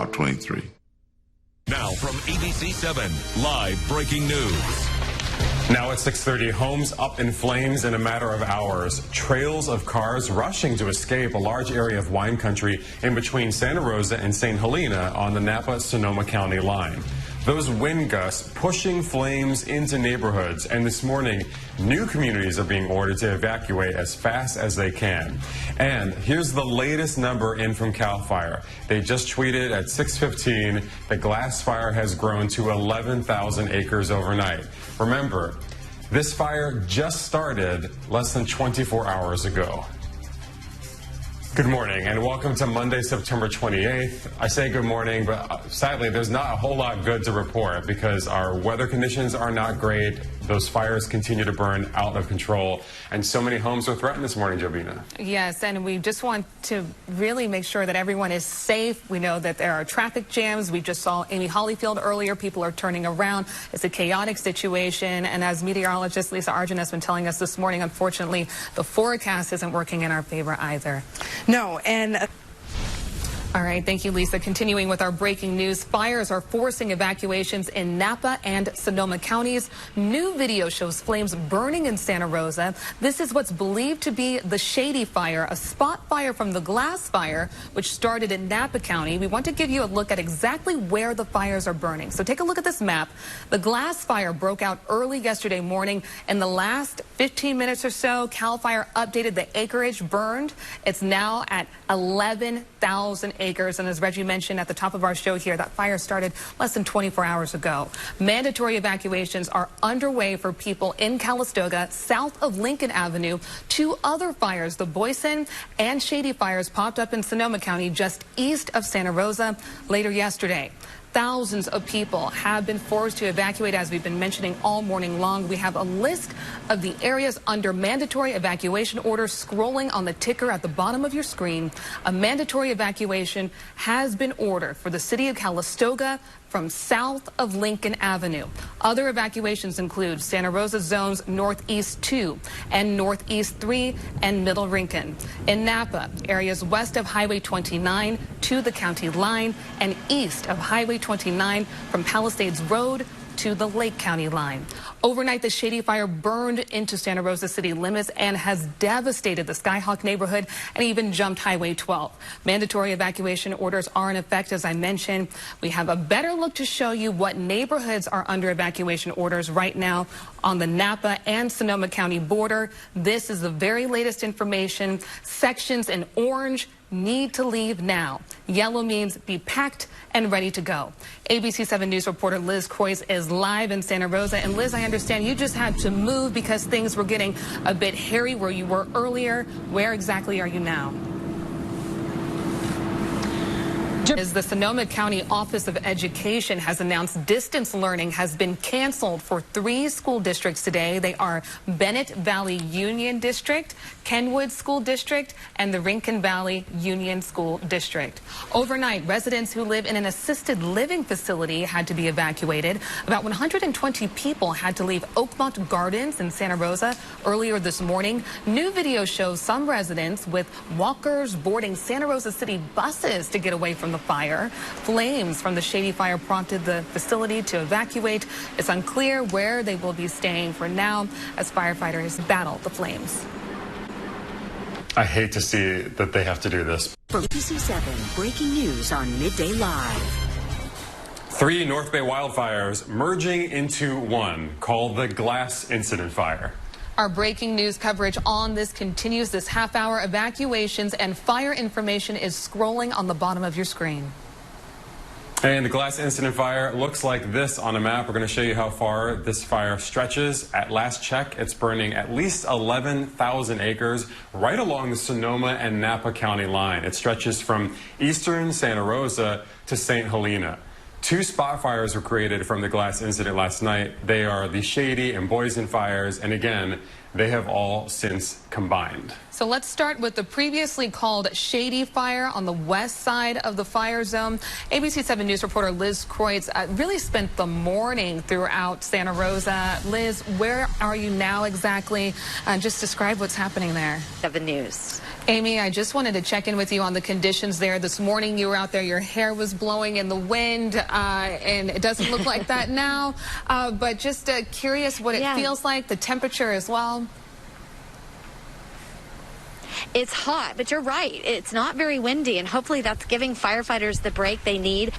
Route 23. Now from ABC 7, live breaking news. Now at 6:30, homes up in flames in a matter of hours. Trails of cars rushing to escape a large area of wine country in between Santa Rosa and St. Helena on the Napa-Sonoma County line. Those wind gusts pushing flames into neighborhoods, and this morning, new communities are being ordered to evacuate as fast as they can. And here's the latest number in from CAL FIRE. They just tweeted at 6:15, the glass fire has grown to 11,000 acres overnight. Remember, this fire just started less than 24 hours ago. Good morning and welcome to Monday, September 28th. I say good morning, but sadly there's not a whole lot good to report because our weather conditions are not great. Those fires continue to burn out of control, and so many homes are threatened this morning, Jovina. Yes, and we just want to really make sure that everyone is safe. We know that there are traffic jams. We just saw Amy Hollyfield earlier. People are turning around. It's a chaotic situation, and as meteorologist Lisa Argent has been telling us this morning, unfortunately, the forecast isn't working in our favor either. No, and... All right, thank you, Lisa. Continuing with our breaking news, fires are forcing evacuations in Napa and Sonoma counties. New video shows flames burning in Santa Rosa. This is what's believed to be the Shady Fire, a spot fire from the glass fire, which started in Napa County. We want to give you a look at exactly where the fires are burning. So take a look at this map. The glass fire broke out early yesterday morning. In the last 15 minutes or so, CAL FIRE updated the acreage burned. It's now at 11,000 acres. And as Reggie mentioned at the top of our show here, that fire started less than 24 hours ago. Mandatory evacuations are underway for people in Calistoga, south of Lincoln Avenue. Two other fires, the Boysen and Shady fires, popped up in Sonoma County just east of Santa Rosa later yesterday. Thousands of people have been forced to evacuate, as we've been mentioning all morning long. We have a list of the areas under mandatory evacuation orders scrolling on the ticker at the bottom of your screen. A mandatory evacuation has been ordered for the city of Calistoga from south of Lincoln Avenue. Other evacuations include Santa Rosa zones Northeast 2 and Northeast 3 and Middle Rincon. In Napa, areas west of Highway 29 to the county line and east of Highway 29 from Palisades Road to the Lake County line. Overnight, the Shady Fire burned into Santa Rosa city limits and has devastated the Skyhawk neighborhood and even jumped Highway 12. Mandatory evacuation orders are in effect, as I mentioned. We have a better look to show you what neighborhoods are under evacuation orders right now on the Napa and Sonoma County border. This is the very latest information. Sections in orange need to leave now. Yellow means be packed and ready to go. ABC 7 News reporter Liz Croix is live in Santa Rosa. And Liz, I understand you just had to move because things were getting a bit hairy where you were earlier. Where exactly are you now? As the Sonoma County Office of Education has announced distance learning has been canceled for 3 school districts today. They are Bennett Valley Union District, Kenwood School District, and the Rincon Valley Union School District. Overnight, residents who live in an assisted living facility had to be evacuated. About 120 people had to leave Oakmont Gardens in Santa Rosa earlier this morning. New video shows some residents with walkers boarding Santa Rosa city buses to get away from the fire. Flames from the Shady Fire prompted the facility to evacuate. It's unclear where they will be staying for now as firefighters battle the flames. I hate to see that they have to do this. From ABC 7, breaking news on Midday Live. 3 North Bay wildfires merging into one, called the Glass Incident Fire. Our breaking news coverage on this continues. This half-hour evacuations and fire information is scrolling on the bottom of your screen. And the Glass Incident Fire looks like this on a map. We're going to show you how far this fire stretches. At last check, it's burning at least 11,000 acres right along the Sonoma and Napa County line. It stretches from eastern Santa Rosa to St. Helena. 2 spot fires were created from the glass incident last night. They are the Shady and Boysen fires, and again, They have all since combined. So let's start with the previously called Shady Fire on the west side of the fire zone. ABC 7 News reporter Liz Kreutz really spent the morning throughout Santa Rosa. Liz, where are you now exactly? Just describe what's happening there. 7 News. Amy, I just wanted to check in with you on the conditions there. This morning you were out there, your hair was blowing in the wind, and it doesn't look like that now. But just curious what it feels like, the temperature as well. It's hot, but you're right. It's not very windy, and hopefully that's giving firefighters the break they need.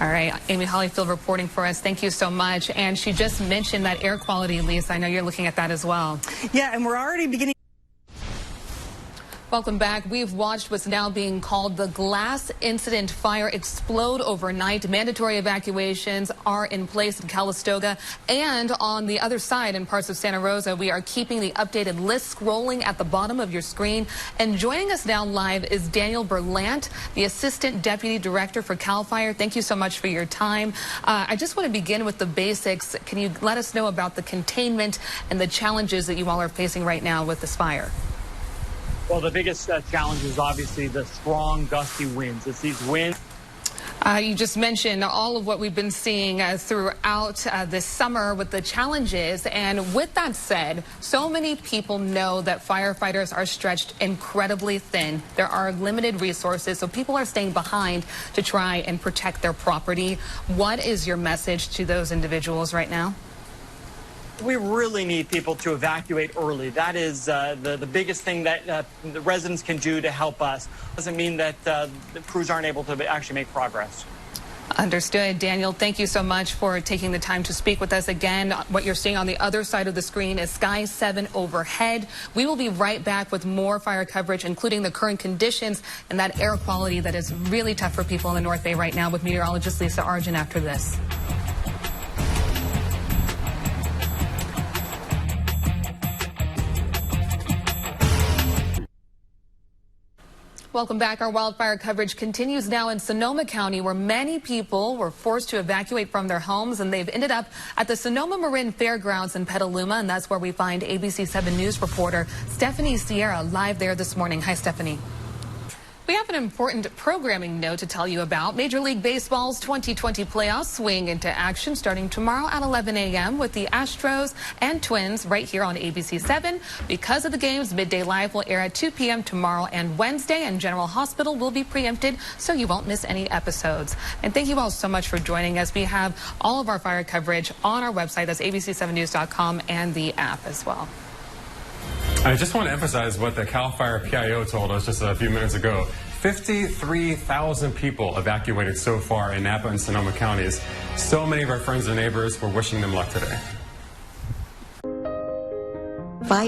All right, Amy Hollyfield reporting for us. Thank you so much. And she just mentioned that air quality, Lisa. I know you're looking at that as well. Yeah, and we're already beginning. Welcome back. We've watched what's now being called the glass incident fire explode overnight. Mandatory evacuations are in place in Calistoga, and on the other side in parts of Santa Rosa, we are keeping the updated list scrolling at the bottom of your screen. And joining us now live is Daniel Berlant, the Assistant Deputy Director for CAL FIRE. Thank you so much for your time. I just want to begin with the basics. Can you let us know about the containment and the challenges that you all are facing right now with this fire? Well, the biggest challenge is obviously the strong, gusty winds. It's these winds. You just mentioned all of what we've been seeing throughout this summer with the challenges. And with that said, so many people know that firefighters are stretched incredibly thin. There are limited resources, so people are staying behind to try and protect their property. What is your message to those individuals right now? We really need people to evacuate early. That is the biggest thing that the residents can do to help us. Doesn't mean that the crews aren't able to actually make progress. Understood. Daniel, thank you so much for taking the time to speak with us again. What you're seeing on the other side of the screen is Sky 7 overhead. We will be right back with more fire coverage, including the current conditions and that air quality that is really tough for people in the North Bay right now, with meteorologist Lisa Argent after this. Welcome back. Our wildfire coverage continues now in Sonoma County, where many people were forced to evacuate from their homes, and they've ended up at the Sonoma Marin Fairgrounds in Petaluma, and that's where we find ABC 7 News reporter Stephanie Sierra live there this morning. Hi, Stephanie. We have an important programming note to tell you about. Major League Baseball's 2020 playoffs swing into action starting tomorrow at 11 a.m. with the Astros and Twins right here on ABC 7. Because of the games, Midday Live will air at 2 p.m. tomorrow and Wednesday, and General Hospital will be preempted so you won't miss any episodes. And thank you all so much for joining us. We have all of our fire coverage on our website. That's abc7news.com and the app as well. I just want to emphasize what the CAL FIRE PIO told us just a few minutes ago. 53,000 people evacuated so far in Napa and Sonoma counties. So many of our friends and neighbors, we're wishing them luck today.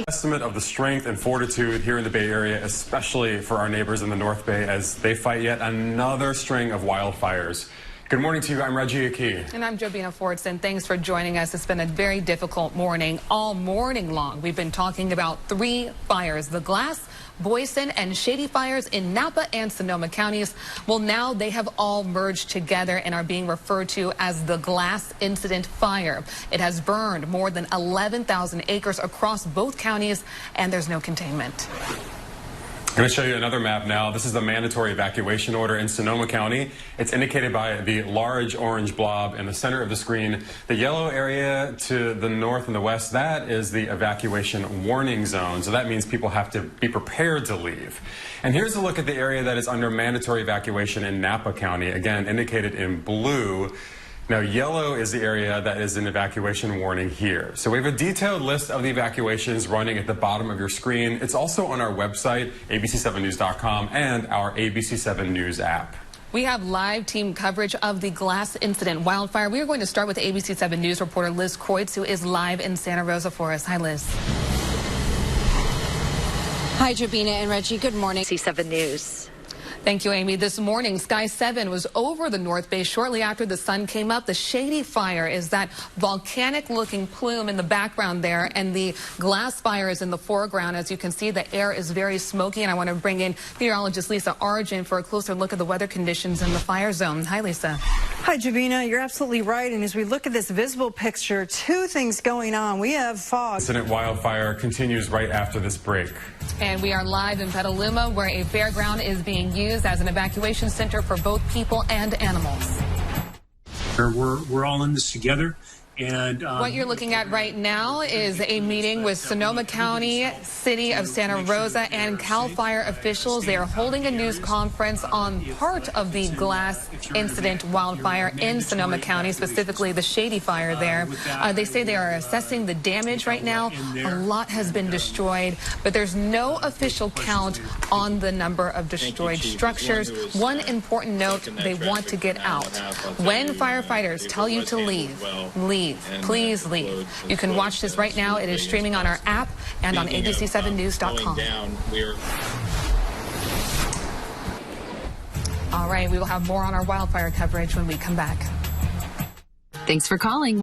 Estimate of the strength and fortitude here in the Bay Area, especially for our neighbors in the North Bay as they fight yet another string of wildfires. Good morning to you. I'm Reggie Aki. And I'm Jobina Fortson. Thanks for joining us. It's been a very difficult morning. All morning long, we've been talking about 3 fires, the Glass, Boysen, and Shady fires in Napa and Sonoma counties. Well, now they have all merged together and are being referred to as the Glass Incident Fire. It has burned more than 11,000 acres across both counties, and there's no containment. I'm going to show you another map now. This is the mandatory evacuation order in Sonoma County. It's indicated by the large orange blob in the center of the screen. The yellow area to the north and the west, that is the evacuation warning zone. So that means people have to be prepared to leave. And here's a look at the area that is under mandatory evacuation in Napa County, again indicated in blue. Now, yellow is the area that is an evacuation warning here. So we have a detailed list of the evacuations running at the bottom of your screen. It's also on our website, abc7news.com, and our ABC7 News app. We have live team coverage of the Glass Incident wildfire. We are going to start with ABC 7 News reporter Liz Kreutz, who is live in Santa Rosa for us. Hi, Liz. Hi, Jobina and Reggie. Good morning. ABC 7 News. Thank you, Amy. This morning, Sky 7 was over the North Bay shortly after the sun came up. The Shady Fire is that volcanic-looking plume in the background there, and the Glass Fire is in the foreground. As you can see, the air is very smoky, and I want to bring in meteorologist Lisa Argent for a closer look at the weather conditions in the fire zone. Hi, Lisa. Hi, Javina. You're absolutely right. And as we look at this visible picture, two things going on. We have fog. Incident wildfire continues right after this break. And we are live in Petaluma, where a fairground is being used as an evacuation center for both people and animals. We're all in this together. And what you're looking at right now is a meeting with Sonoma County, City of Santa Rosa, and CAL FIRE officials. They are holding a news conference on part of the glass incident wildfire in Sonoma County, specifically the Shady Fire there. They say they are assessing the damage right now. A lot has been destroyed, but there's no official count on the number of destroyed structures. One important note, they want to get out. When firefighters tell you to leave, leave. Please leave. You can watch this right now. It is streaming on our app and on abc7news.com. All right, we will have more on our wildfire coverage when we come back. Thanks for calling.